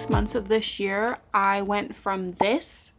6 months of this year, I went from this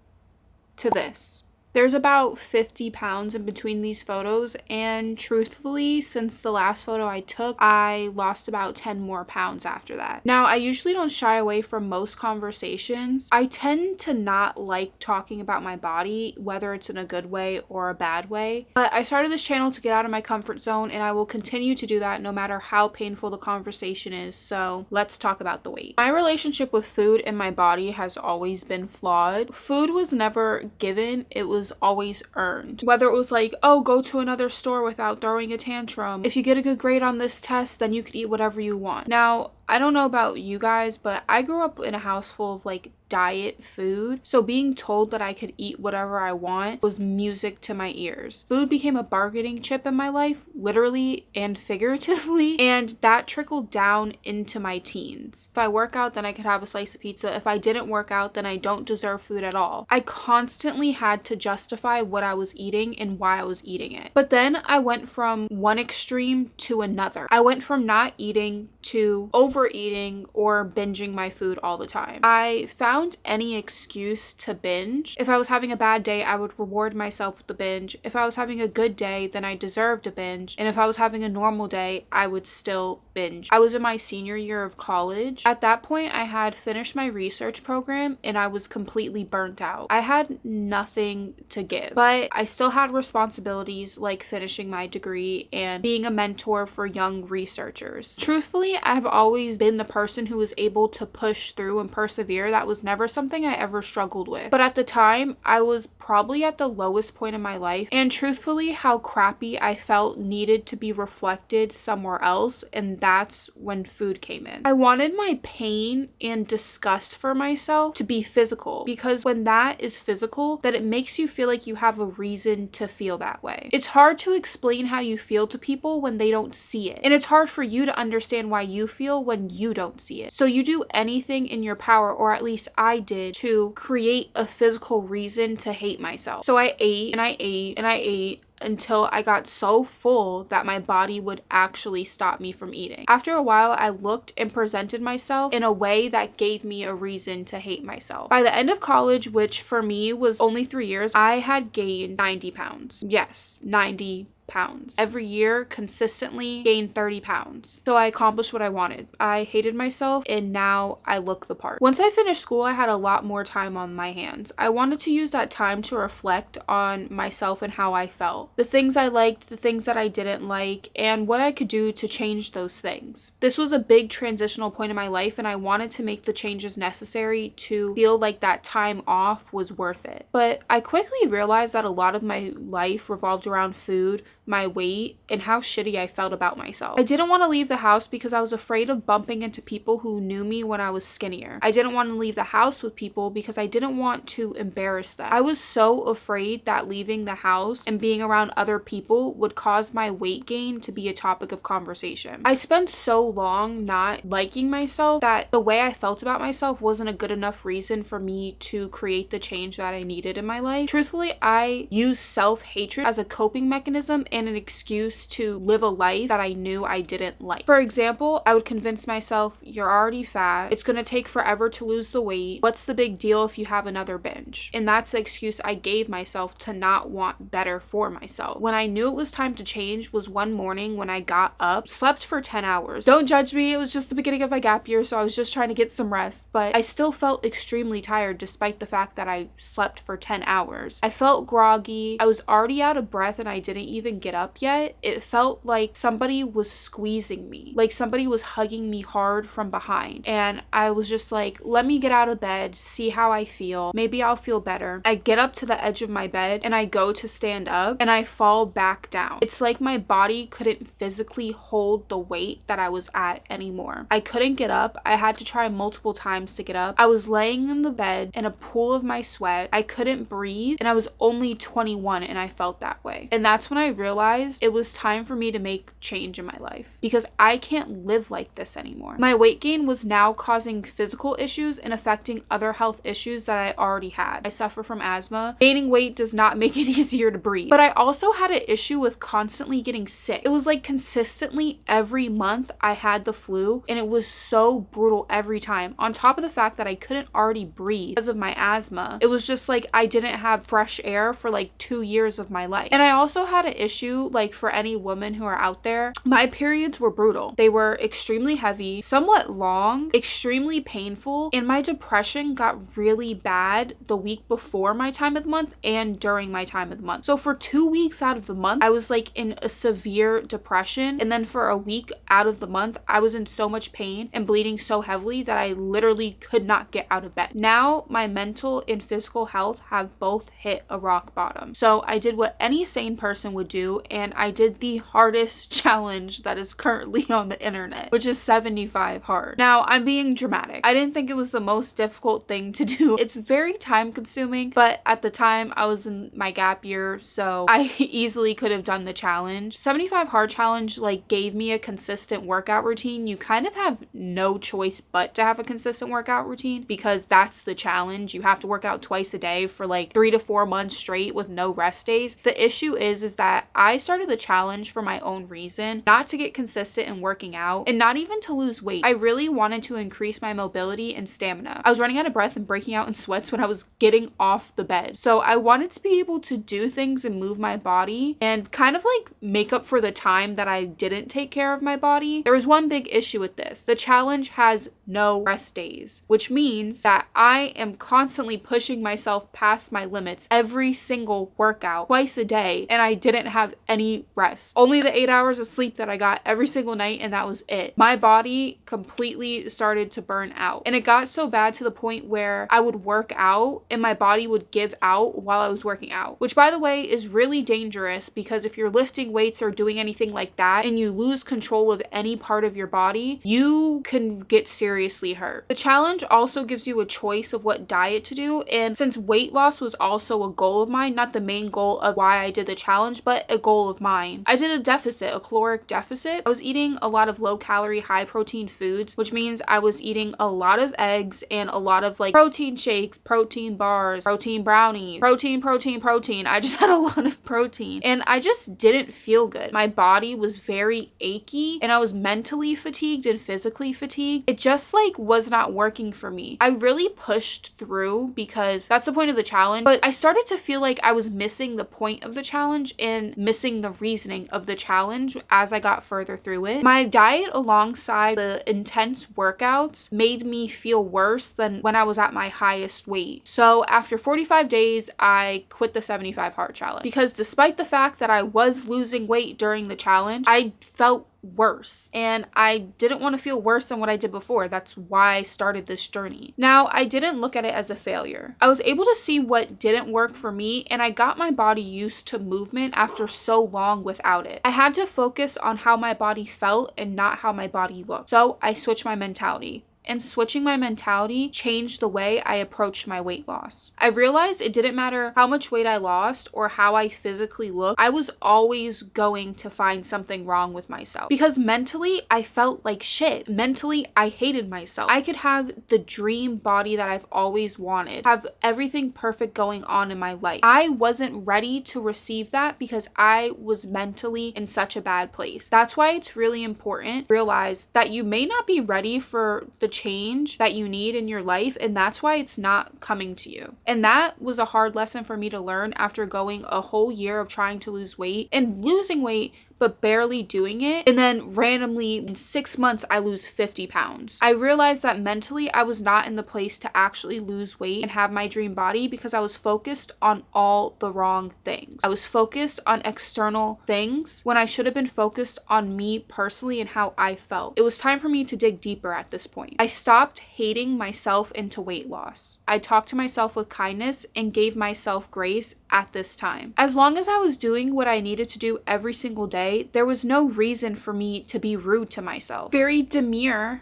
to this. There's about 50 pounds in between these photos, and truthfully, since the last photo I took, I lost about 10 more pounds after that. Now, I usually don't shy away from most conversations. I tend to not like talking about my body, whether it's in a good way or a bad way, but I started this channel to get out of my comfort zone, and I will continue to do that no matter how painful the conversation is, so let's talk about the weight. My relationship with food and my body has always been flawed. Food was never given, it was always earned. Whether it was like, oh, go to another store without throwing a tantrum. If you get a good grade on this test, then you could eat whatever you want. Now, I don't know about you guys, but I grew up in a house full of like diet food. So being told that I could eat whatever I want was music to my ears. Food became a bargaining chip in my life, literally and figuratively, and that trickled down into my teens. If I work out, then I could have a slice of pizza. If I didn't work out, then I don't deserve food at all. I constantly had to justify what I was eating and why I was eating it. But then I went from one extreme to another. I went from not eating to overeating or binging my food all the time. I found any excuse to binge. If I was having a bad day, I would reward myself with the binge. If I was having a good day, then I deserved a binge. And if I was having a normal day, I would still binge. I was in my senior year of college. At that point, I had finished my research program and I was completely burnt out. I had nothing to give, but I still had responsibilities like finishing my degree and being a mentor for young researchers. Truthfully, I've always been the person who was able to push through and persevere. That was never something I ever struggled with. But at the time, I was probably at the lowest point in my life. And truthfully, how crappy I felt needed to be reflected somewhere else. And that's when food came in. I wanted my pain and disgust for myself to be physical, because when that is physical, then it makes you feel like you have a reason to feel that way. It's hard to explain how you feel to people when they don't see it. And it's hard for you to understand why you feel when you don't see it. So you do anything in your power, or at least I did, to create a physical reason to hate myself. So I ate and I ate and I ate until I got so full that my body would actually stop me from eating. After a while, I looked and presented myself in a way that gave me a reason to hate myself. By the end of college, which for me was only 3 years, I had gained 90 pounds. Yes, 90 pounds. Every year, consistently gained 30 pounds. So I accomplished what I wanted. I hated myself and now I look the part. Once I finished school, I had a lot more time on my hands. I wanted to use that time to reflect on myself and how I felt. The things I liked, the things that I didn't like, and what I could do to change those things. This was a big transitional point in my life, and I wanted to make the changes necessary to feel like that time off was worth it. But I quickly realized that a lot of my life revolved around food, my weight, and how shitty I felt about myself. I didn't want to leave the house because I was afraid of bumping into people who knew me when I was skinnier. I didn't want to leave the house with people because I didn't want to embarrass them. I was so afraid that leaving the house and being around other people would cause my weight gain to be a topic of conversation. I spent so long not liking myself that the way I felt about myself wasn't a good enough reason for me to create the change that I needed in my life. Truthfully, I used self-hatred as a coping mechanism and an excuse to live a life that I knew I didn't like. For example, I would convince myself, you're already fat, it's gonna take forever to lose the weight, what's the big deal if you have another binge? And that's the excuse I gave myself to not want better for myself. When I knew it was time to change was one morning when I got up, slept for 10 hours. Don't judge me, it was just the beginning of my gap year, so I was just trying to get some rest, but I still felt extremely tired despite the fact that I slept for 10 hours. I felt groggy, I was already out of breath, and I didn't even get up yet. It felt like somebody was squeezing me, like somebody was hugging me hard from behind, and I was just like, let me get out of bed, see how I feel, maybe I'll feel better. I get up to the edge of my bed and I go to stand up and I fall back down. It's like my body couldn't physically hold the weight that I was at anymore. I couldn't get up. I had to try multiple times to get up. I was laying in the bed in a pool of my sweat. I couldn't breathe, and I was only 21 and I felt that way. And that's when I realized realized it was time for me to make change in my life because I can't live like this anymore. My weight gain was now causing physical issues and affecting other health issues that I already had. I suffer from asthma. Gaining weight does not make it easier to breathe. But I also had an issue with constantly getting sick. It was like consistently every month I had the flu, and it was so brutal every time. On top of the fact that I couldn't already breathe because of my asthma, it was just like I didn't have fresh air for like 2 years of my life. And I also had an issue, like for any women who are out there, my periods were brutal. They were extremely heavy, somewhat long, extremely painful, and my depression got really bad the week before my time of the month and during my time of the month. So for 2 weeks out of the month, I was like in a severe depression, and then for a week out of the month, I was in so much pain and bleeding so heavily that I literally could not get out of bed. Now my mental and physical health have both hit a rock bottom. So I did what any sane person would do, and I did the hardest challenge that is currently on the internet, which is 75 hard. Now I'm being dramatic. I didn't think it was the most difficult thing to do. It's very time consuming, but at the time I was in my gap year, so I easily could have done the challenge. 75 hard challenge like gave me a consistent workout routine. You kind of have no choice but to have a consistent workout routine because that's the challenge. You have to work out twice a day for like 3 to 4 months straight with no rest days. The issue is that I started the challenge for my own reason, not to get consistent in working out and not even to lose weight. I really wanted to increase my mobility and stamina. I was running out of breath and breaking out in sweats when I was getting off the bed. So I wanted to be able to do things and move my body and kind of like make up for the time that I didn't take care of my body. There was one big issue with this. The challenge has no rest days, which means that I am constantly pushing myself past my limits every single workout twice a day, and I didn't have any rest. Only the 8 hours of sleep that I got every single night, and that was it. My body completely started to burn out, and it got so bad to the point where I would work out and my body would give out while I was working out, which by the way is really dangerous because if you're lifting weights or doing anything like that and you lose control of any part of your body, you can get seriously hurt. The challenge also gives you a choice of what diet to do, and since weight loss was also a goal of mine, not the main goal of why I did the challenge, but a goal of mine, I did a deficit, a caloric deficit. I was eating a lot of low calorie, high protein foods, which means I was eating a lot of eggs and a lot of like protein shakes, protein bars, protein brownies, protein. I just had a lot of protein and I just didn't feel good. My body was very achy and I was mentally fatigued and physically fatigued. It just like was not working for me. I really pushed through because that's the point of the challenge, but I started to feel like I was missing the point of the challenge and missing the reasoning of the challenge as I got further through it. My diet alongside the intense workouts made me feel worse than when I was at my highest weight. So after 45 days, I quit the 75 hard challenge because despite the fact that I was losing weight during the challenge, I felt worse and I didn't want to feel worse than what I did before. That's why I started this journey. Now, I didn't look at it as a failure. I was able to see what didn't work for me and I got my body used to movement after so long without it. I had to focus on how my body felt and not how my body looked. So I switched my mentality. And switching my mentality changed the way I approached my weight loss. I realized it didn't matter how much weight I lost or how I physically looked, I was always going to find something wrong with myself. Because mentally, I felt like shit. Mentally, I hated myself. I could have the dream body that I've always wanted, have everything perfect going on in my life. I wasn't ready to receive that because I was mentally in such a bad place. That's why it's really important to realize that you may not be ready for the change that you need in your life, and that's why it's not coming to you. And that was a hard lesson for me to learn after going a whole year of trying to lose weight and losing weight but barely doing it, and then randomly in 6 months I lose 50 pounds. I realized that mentally I was not in the place to actually lose weight and have my dream body because I was focused on all the wrong things. I was focused on external things when I should have been focused on me personally and how I felt. It was time for me to dig deeper at this point. I stopped hating myself into weight loss. I talked to myself with kindness and gave myself grace at this time. As long as I was doing what I needed to do every single day, there was no reason for me to be rude to myself. Very demure.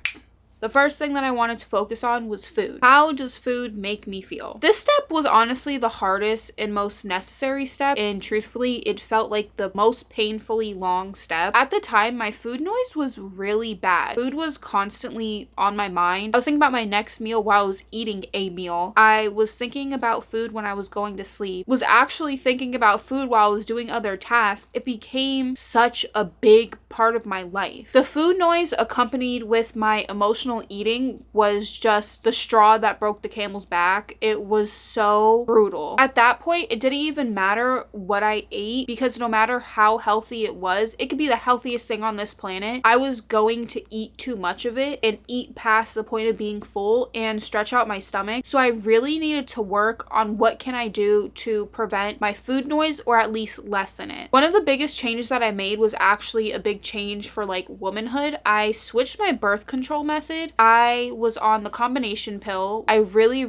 the first thing that I wanted to focus on was food. How does food make me feel? This step was honestly the hardest and most necessary step, and truthfully, it felt like the most painfully long step. At the time, my food noise was really bad. Food was constantly on my mind. I was thinking about my next meal while I was eating a meal. I was thinking about food when I was going to sleep. Was actually thinking about food while I was doing other tasks. It became such a big part of my life. The food noise accompanied with my emotional eating was just the straw that broke the camel's back. It was so brutal. At that point, it didn't even matter what I ate, because no matter how healthy it was, it could be the healthiest thing on this planet, I was going to eat too much of it and eat past the point of being full and stretch out my stomach. So I really needed to work on what can I do to prevent my food noise, or at least lessen it. One of the biggest changes that I made was actually a big change for like womanhood. I switched my birth control method. I was on the combination pill. I really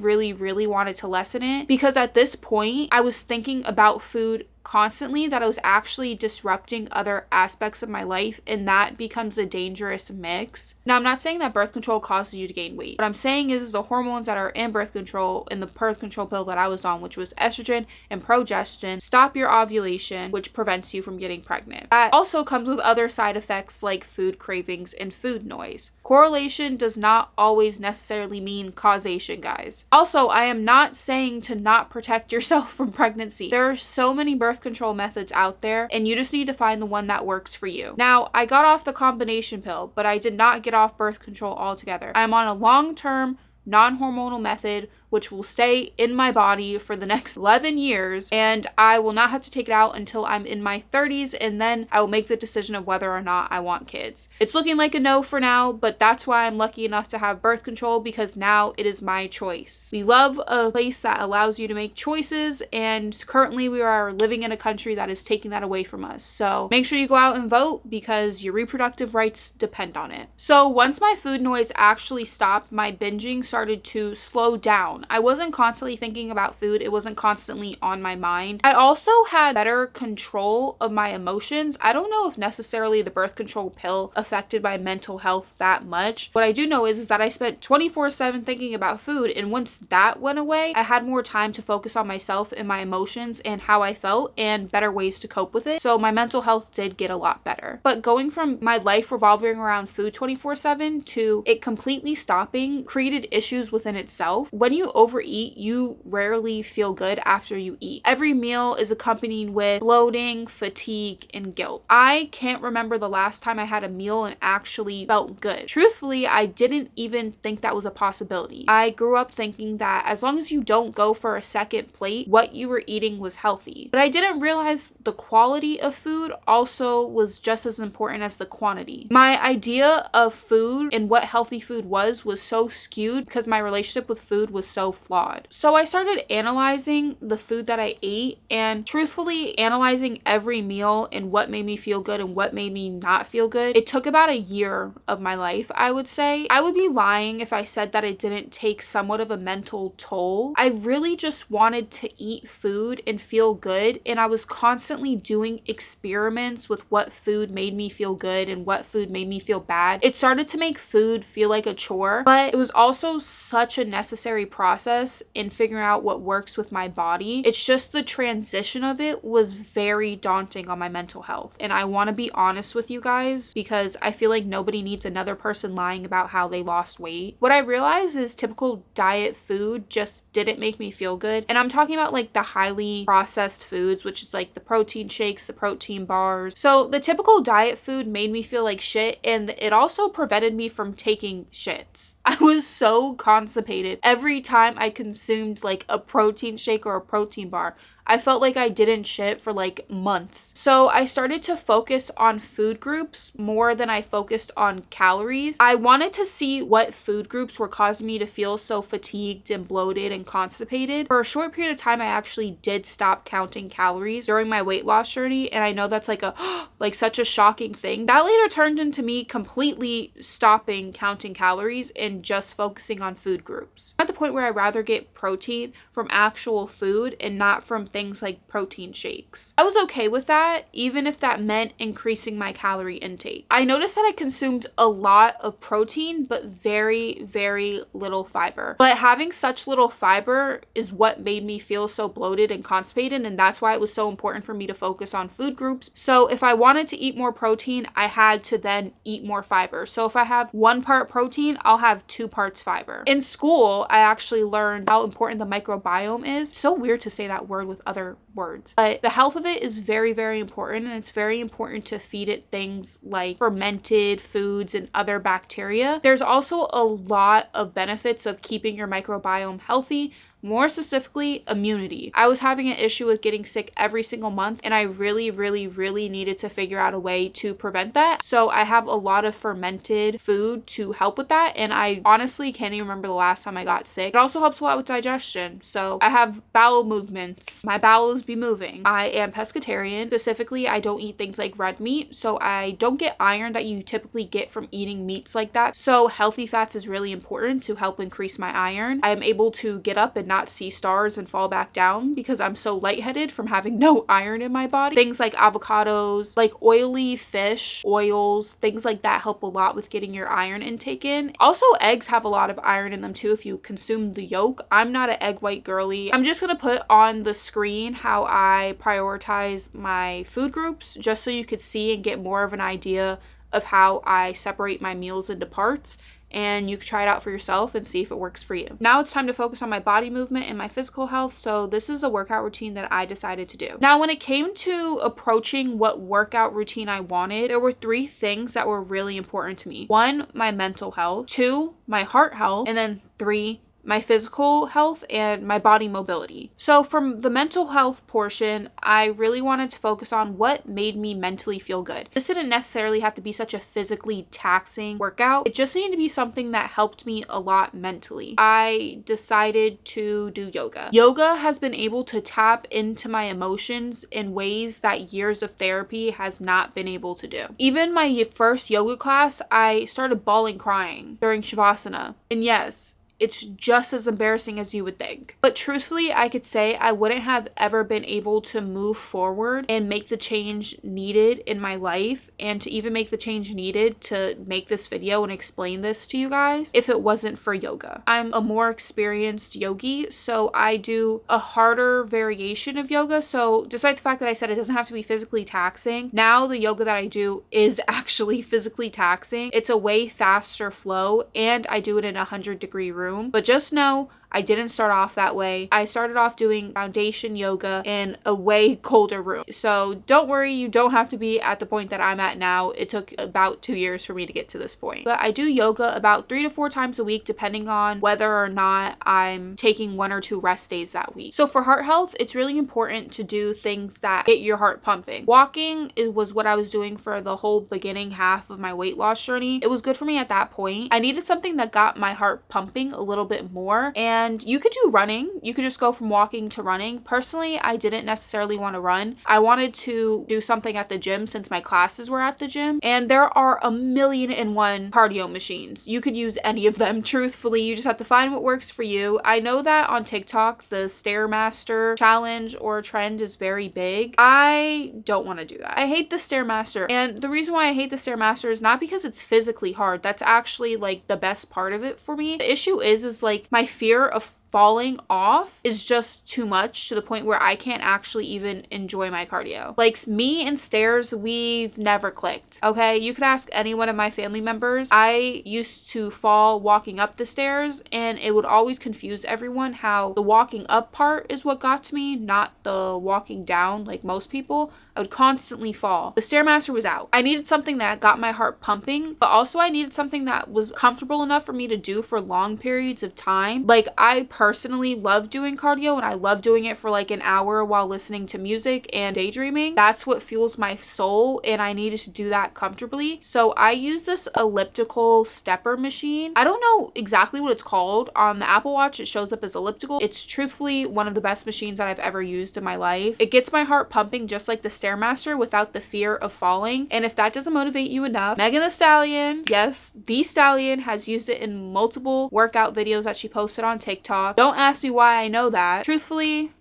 wanted to lessen it, because at this point I was thinking about food constantly that I was actually disrupting other aspects of my life, and that becomes a dangerous mix. Now, I'm not saying that birth control causes you to gain weight. What I'm saying is the hormones that are in birth control, in the birth control pill that I was on, which was estrogen and progestin, stop your ovulation, which prevents you from getting pregnant. That also comes with other side effects like food cravings and food noise. Correlation does not always necessarily mean causation, guys. Also, I am not saying to not protect yourself from pregnancy. There are so many birth control methods out there, and you just need to find the one that works for you. Now, I got off the combination pill, but I did not get off birth control altogether. I'm on a long-term non-hormonal method which will stay in my body for the next 11 years, and I will not have to take it out until I'm in my 30s, and then I will make the decision of whether or not I want kids. It's looking like a no for now, but that's why I'm lucky enough to have birth control, because now it is my choice. We love a place that allows you to make choices, and currently we are living in a country that is taking that away from us. So make sure you go out and vote, because your reproductive rights depend on it. So once my food noise actually stopped, my binging started to slow down. I wasn't constantly thinking about food. It wasn't constantly on my mind. I also had better control of my emotions. I don't know if necessarily the birth control pill affected my mental health that much. What I do know is that I spent 24/7 thinking about food, and once that went away, I had more time to focus on myself and my emotions and how I felt and better ways to cope with it. So my mental health did get a lot better. But going from my life revolving around food 24/7 to it completely stopping created issues within itself. When you overeat, you rarely feel good after you eat. Every meal is accompanied with bloating, fatigue, and guilt. I can't remember the last time I had a meal and actually felt good. Truthfully, I didn't even think that was a possibility. I grew up thinking that as long as you don't go for a second plate, what you were eating was healthy. But I didn't realize the quality of food also was just as important as the quantity. My idea of food and what healthy food was so skewed because my relationship with food was so flawed. So I started analyzing the food that I ate, and truthfully analyzing every meal and what made me feel good and what made me not feel good. It took about a year of my life, I would say. I would be lying if I said that it didn't take somewhat of a mental toll. I really just wanted to eat food and feel good, and I was constantly doing experiments with what food made me feel good and what food made me feel bad. It started to make food feel like a chore, but it was also such a necessary process in figuring out what works with my body. It's just the transition of it was very daunting on my mental health. And I want to be honest with you guys, because I feel like nobody needs another person lying about how they lost weight. What I realized is typical diet food just didn't make me feel good. And I'm talking about like the highly processed foods, which is like the protein shakes, the protein bars. So the typical diet food made me feel like shit, and it also prevented me from taking shits. I was so constipated every time I consumed like a protein shake or a protein bar. I felt like I didn't shit for like months. So I started to focus on food groups more than I focused on calories. I wanted to see what food groups were causing me to feel so fatigued and bloated and constipated. For a short period of time, I actually did stop counting calories during my weight loss journey. And I know that's like such a shocking thing. That later turned into me completely stopping counting calories and just focusing on food groups. I'm at the point where I'd rather get protein from actual food and not from things like protein shakes. I was okay with that, even if that meant increasing my calorie intake. I noticed that I consumed a lot of protein, but very, very little fiber. But having such little fiber is what made me feel so bloated and constipated, and that's why it was so important for me to focus on food groups. So if I wanted to eat more protein, I had to then eat more fiber. So if I have 1 part protein, I'll have 2 parts fiber. In school, I actually learned how important the microbiome is. It's so weird to say that word with other words, but the health of it is very, very important, and it's very important to feed it things like fermented foods and other bacteria. There's also a lot of benefits of keeping your microbiome healthy. More specifically, immunity. I was having an issue with getting sick every single month, and I really, really, really needed to figure out a way to prevent that. So I have a lot of fermented food to help with that, and I honestly can't even remember the last time I got sick. It also helps a lot with digestion. So I have bowel movements. My bowels be moving. I am pescatarian. Specifically, I don't eat things like red meat, so I don't get iron that you typically get from eating meats like that. So healthy fats is really important to help increase my iron. I am able to get up and not see stars and fall back down because I'm so lightheaded from having no iron in my body. Things like avocados, like oily fish, oils, things like that help a lot with getting your iron intake in. Also, eggs have a lot of iron in them too if you consume the yolk. I'm not an egg white girly. I'm just gonna put on the screen how I prioritize my food groups just so you could see and get more of an idea of how I separate my meals into parts, and you can try it out for yourself and see if it works for you. Now it's time to focus on my body movement and my physical health, so this is a workout routine that I decided to do. Now, when it came to approaching what workout routine I wanted, there were 3 things that were really important to me. 1, my mental health. 2, my heart health. And then 3, my physical health and my body mobility. So from the mental health portion, I really wanted to focus on what made me mentally feel good. This didn't necessarily have to be such a physically taxing workout. It just needed to be something that helped me a lot mentally. I decided to do yoga. Yoga has been able to tap into my emotions in ways that years of therapy has not been able to do. Even my first yoga class, I started bawling crying during Shavasana. And yes, it's just as embarrassing as you would think. But truthfully, I could say I wouldn't have ever been able to move forward and make the change needed in my life, and to even make the change needed to make this video and explain this to you guys, if it wasn't for yoga. I'm a more experienced yogi, so I do a harder variation of yoga. So despite the fact that I said it doesn't have to be physically taxing, now the yoga that I do is actually physically taxing. It's a way faster flow, and I do it in a 100-degree room. But just know I didn't start off that way. I started off doing foundation yoga in a way colder room. So don't worry, you don't have to be at the point that I'm at now. It took about 2 years for me to get to this point. But I do yoga about 3 to 4 times a week, depending on whether or not I'm taking 1 or 2 rest days that week. So for heart health, it's really important to do things that get your heart pumping. Walking was what I was doing for the whole beginning half of my weight loss journey. It was good for me at that point. I needed something that got my heart pumping a little bit more, and you could do running. You could just go from walking to running. Personally, I didn't necessarily want to run. I wanted to do something at the gym since my classes were at the gym, and there are 1,000,001 cardio machines. You could use any of them. Truthfully, you just have to find what works for you. I know that on TikTok, the Stairmaster challenge or trend is very big. I don't want to do that. I hate the Stairmaster, and the reason why I hate the Stairmaster is not because it's physically hard. That's actually like the best part of it for me. The issue is like my fear of falling off is just too much, to the point where I can't actually even enjoy my cardio. Like, me and stairs, we've never clicked. Okay, you could ask any one of my family members. I used to fall walking up the stairs, and it would always confuse everyone how the walking up part is what got to me, not the walking down like most people. I would constantly fall. The Stairmaster was out. I needed something that got my heart pumping, but also I needed something that was comfortable enough for me to do for long periods of time. Like, I personally love doing cardio, and I love doing it for like an hour while listening to music and daydreaming. That's what fuels my soul, and I needed to do that comfortably. So I use this elliptical stepper machine. I don't know exactly what it's called. On the Apple Watch, it shows up as elliptical. It's truthfully one of the best machines that I've ever used in my life. It gets my heart pumping just like the Stairmaster without the fear of falling. And if that doesn't motivate you enough, Megan Thee Stallion, yes, the Stallion, has used it in multiple workout videos that she posted on TikTok. Don't ask me why I know that. Truthfully,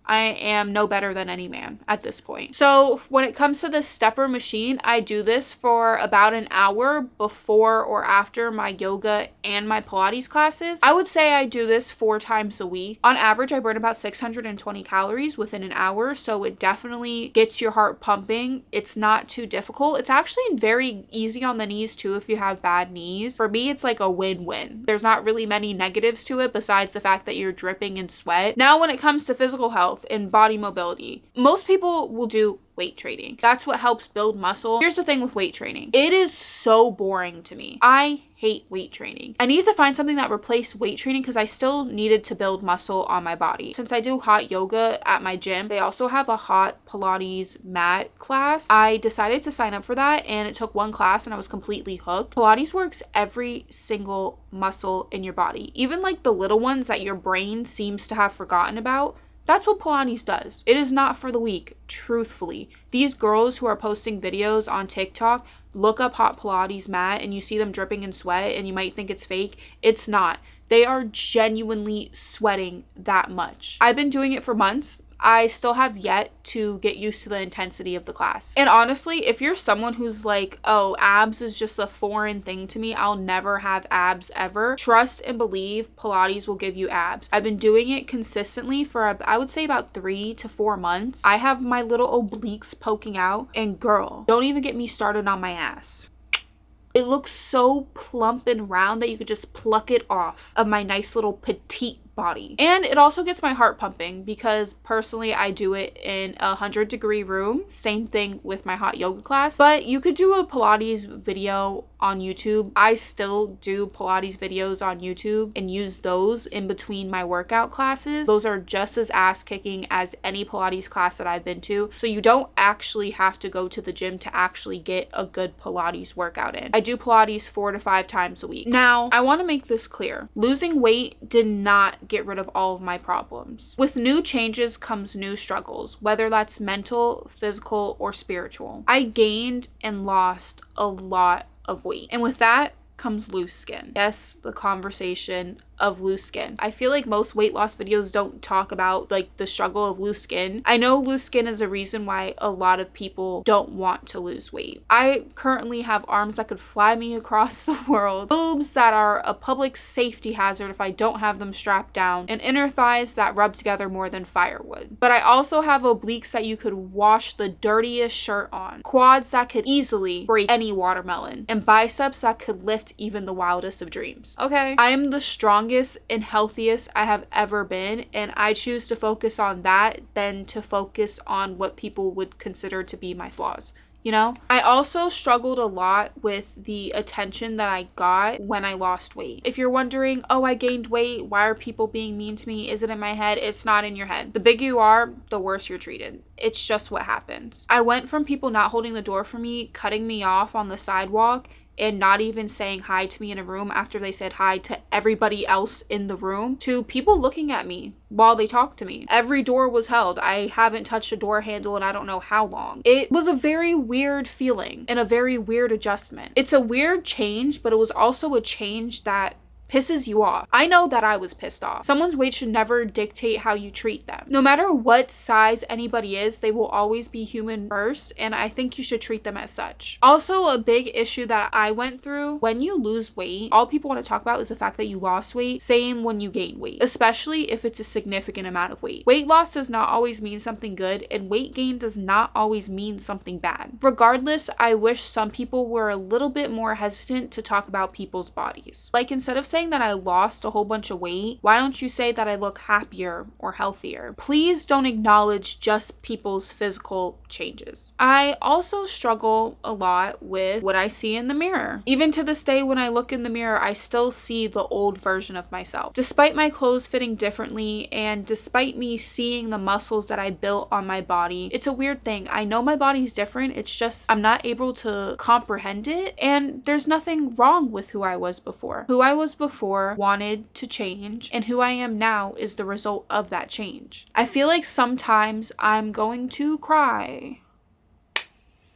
I am no better than any man at this point. So when it comes to this stepper machine, I do this for about an hour before or after my yoga and my Pilates classes. I would say I do this 4 times a week. On average, I burn about 620 calories within an hour, so it definitely gets your heart pumping. It's not too difficult. It's actually very easy on the knees too if you have bad knees. For me, it's like a win-win. There's not really many negatives to it besides the fact that you're dripping in sweat. Now, when it comes to physical health and body mobility, most people will do weight training. That's what helps build muscle. Here's the thing with weight training. It is so boring to me. I hate weight training. I needed to find something that replaced weight training because I still needed to build muscle on my body. Since I do hot yoga at my gym, they also have a hot Pilates mat class. I decided to sign up for that and it took 1 class and I was completely hooked. Pilates works every single muscle in your body, even like the little ones that your brain seems to have forgotten about. That's what Pilates does. It is not for the weak, truthfully. These girls who are posting videos on TikTok, look up hot Pilates mat and you see them dripping in sweat and you might think it's fake. It's not. They are genuinely sweating that much. I've been doing it for months. I still have yet to get used to the intensity of the class. And honestly, if you're someone who's like, oh, abs is just a foreign thing to me, I'll never have abs ever, trust and believe Pilates will give you abs. I've been doing it consistently for, I would say, about 3 to 4 months. I have my little obliques poking out, and girl, don't even get me started on my ass. It looks so plump and round that you could just pluck it off of my nice little petite body. And it also gets my heart pumping because personally I do it in a 100-degree room. Same thing with my hot yoga class. But you could do a Pilates video on YouTube. I still do Pilates videos on YouTube and use those in between my workout classes. Those are just as ass kicking as any Pilates class that I've been to. So you don't actually have to go to the gym to actually get a good Pilates workout in. I do Pilates 4 to 5 times a week. Now, I want to make this clear. Losing weight did not get rid of all of my problems. With new changes comes new struggles, whether that's mental, physical, or spiritual. I gained and lost a lot of weight. And with that comes loose skin. Yes, the conversation of loose skin. I feel like most weight loss videos don't talk about like the struggle of loose skin. I know loose skin is a reason why a lot of people don't want to lose weight. I currently have arms that could fly me across the world, boobs that are a public safety hazard if I don't have them strapped down, and inner thighs that rub together more than firewood. But I also have obliques that you could wash the dirtiest shirt on, quads that could easily break any watermelon, and biceps that could lift even the wildest of dreams. Okay, I am the strongest and healthiest I have ever been, and I choose to focus on that than to focus on what people would consider to be my flaws. You know, I also struggled a lot with the attention that I got when I lost weight. If you're wondering, oh, I gained weight, why are people being mean to me? Is it in my head? It's not in your head. The bigger you are, the worse you're treated. It's just what happens. I went from people not holding the door for me, cutting me off on the sidewalk, and not even saying hi to me in a room after they said hi to everybody else in the room, to people looking at me while they talked to me. Every door was held. I haven't touched a door handle in I don't know how long. It was a very weird feeling and a very weird adjustment. It's a weird change, but it was also a change that pisses you off. I know that I was pissed off. Someone's weight should never dictate how you treat them. No matter what size anybody is, they will always be human first, and I think you should treat them as such. Also, a big issue that I went through, when you lose weight, all people want to talk about is the fact that you lost weight. Same when you gain weight, especially if it's a significant amount of weight. Weight loss does not always mean something good, and weight gain does not always mean something bad. Regardless, I wish some people were a little bit more hesitant to talk about people's bodies. Like, instead of saying that I lost a whole bunch of weight, why don't you say that I look happier or healthier? Please don't acknowledge just people's physical changes. I also struggle a lot with what I see in the mirror. Even to this day, when I look in the mirror, I still see the old version of myself. Despite my clothes fitting differently, and despite me seeing the muscles that I built on my body, it's a weird thing. I know my body's different, it's just I'm not able to comprehend it, and there's nothing wrong with who I was before. Who I was before wanted to change, and who I am now is the result of that change. I feel like sometimes I'm going to cry.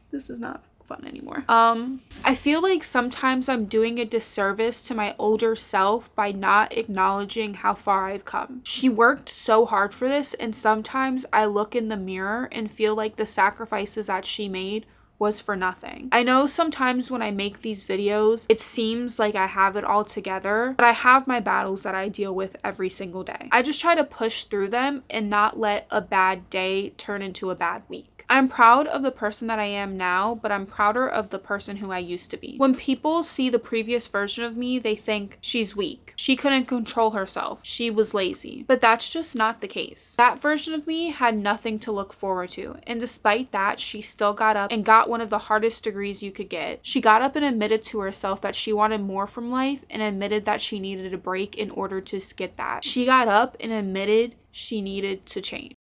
This is not fun anymore. I feel like sometimes I'm doing a disservice to my older self by not acknowledging how far I've come. She worked so hard for this, and sometimes I look in the mirror and feel like the sacrifices that she made was for nothing. I know sometimes when I make these videos, it seems like I have it all together, but I have my battles that I deal with every single day. I just try to push through them and not let a bad day turn into a bad week. I'm proud of the person that I am now, but I'm prouder of the person who I used to be. When people see the previous version of me, they think she's weak. She couldn't control herself. She was lazy. But that's just not the case. That version of me had nothing to look forward to. And despite that, she still got up and got one of the hardest degrees you could get. She got up and admitted to herself that she wanted more from life and admitted that she needed a break in order to get that. She got up and admitted she needed to change.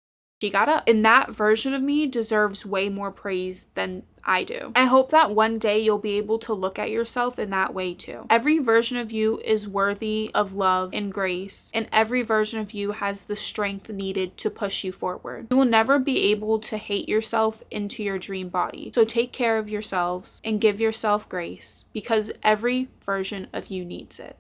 She got up, and that version of me deserves way more praise than I do. I hope that one day you'll be able to look at yourself in that way too. Every version of you is worthy of love and grace, and every version of you has the strength needed to push you forward. You will never be able to hate yourself into your dream body. So take care of yourselves and give yourself grace, because every version of you needs it.